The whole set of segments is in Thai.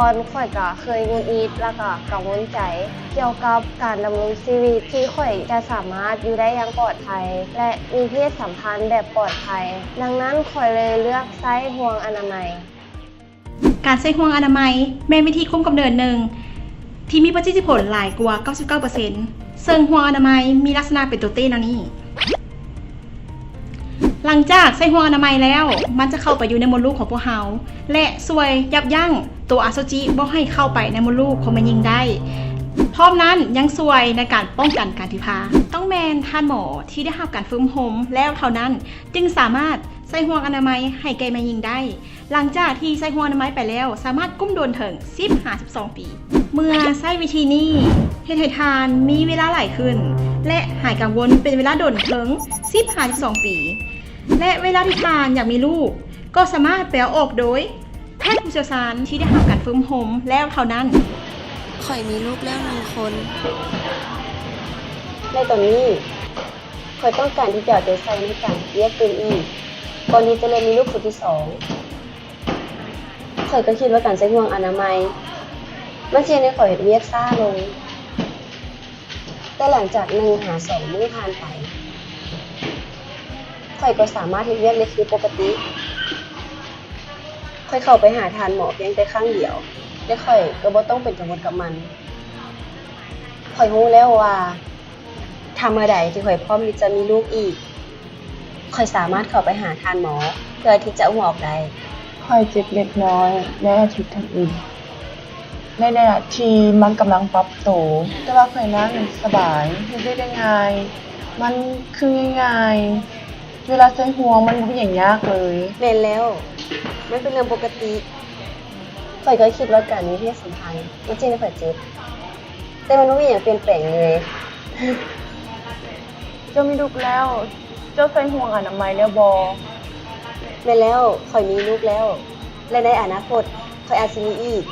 อนข่อยก็เคยหงุดหงิดแล้วก็กังวลใจเกี่ยวกับการดำรงชีวิตที่ข่อยจะสามารถอยู่ได้อย่างปลอดภัยและมีเพศสัมพันธ์แบบปลอดภัยดังนั้นข่อยเลยเลือกใช้ห่วงอนามัยการใช้ห่วงอนามัยแม่นวิธีคุมกำเนิดหนึ่งที่มีประสิทธิผลหลายกว่า 99% ซึ่งห่วงอนามัยมีลักษณะเป็นตัวเต้นนี้หลังจากใส่ห่วงอนามัยแล้วมันจะเข้าไปอยู่ในมดลูกของพวกเราและช่วยยับยั้งตัวอสุจิบ่ให้เข้าไปในมดลูกของแม่หญิงได้พร้อมนั้นยังช่วยในการป้องกันการที่พาต้องแมนท่านหมอที่ได้รับการฝึกฝนแล้วเท่านั้นจึงสามารถใส่ห่วงอนามัยให้แก่แม่หญิงได้หลังจากที่ใส่ห่วงอนามัยไปแล้วสามารถกุ้มโดนถึง10-12 ปีเมื่อใช้วิธีนี้เฮ็ดให้ทานมีเวลาหลายขึ้นและหายกังวลเป็นเวลาโดนถึง10-12 ปีและเวลาที่ทานอยากมีลูกก็สามารถแปลออกโดยแพทย์ผู้เชี่ยวชาญที่ได้รับการฝึกฝนแล้วเท่านั้นข่อยมีลูกแล้ว1 คนในตอนนี้ข่อยต้องการที่จะเอาใจใส่ในการเรียกตัวอีกก่อนที่จะเลยมีลูกคนที่2ข่อยก็คิดว่าการใช้ห่วงอนามัยมันสิให้ข่อยเฮ็ดเวียกช้าลงแต่หลังจาก1 หา 2 มื้อผ่านไปข่อยก็สามารถเฮ็ดเวียกได้คือปกติข่อยเข้าไปหาทานหมอเพียงแต่ครั้งเดียวและข่อยก็บ่ต้องเป็นกังวลกับมันข่อยรู้แล้วว่าถ้าเมื่อใดที่ข่อยพร้อมที่จะมีลูกอีกข่อยสามารถเข้าไปหาทานหมอเพื่อที่จะอุ้มออกได้ค่อยเจ็บเล็กน้อยในอาทิตย์อื่นในขณะที่มันกำลังปรับตัวแต่ว่าค่อยนั้นสบายเฮ็ดได้ง่ายมันคือง่ายเวลาใส่ห่วงมันบ่อย่างยากเลยแม่นแล้วมันเป็นเรื่องปกติข่อยก็คิดว่าการมีเพศสัมพันธ์มันสิให้ข่อยเจ็บแต่มันบ่มีหยังเปลี่ยนแปลงเลยเจ้ามีลูกแล้วเจ้าใส่ห่วงอนามัยแล้วบ่แม่นแล้วข่อยมีลูกแล้วและในอนาคตข่อยอาจสิมีอีก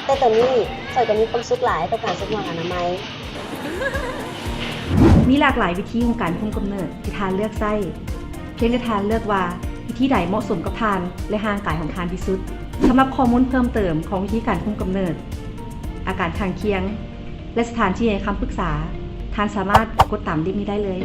แต่ตอนนี้ข่อยก็มีความสุขหลายกับการใช้ห่วงอนามัยมีหลากหลายวิธีของการคุมกำเนิดที่ทานเลือกใช้เพียงแต่ทานเลือกว่าวิธีใดเหมาะสมกับทานและห่างไกลของทานที่สุดสำหรับข้อมูลเพิ่มเติมของวิธีการคุมกำเนิดอาการข้างเคียงและสถานที่ให้คำปรึกษาทานสามารถกดตามลิงก์นี้ได้เลย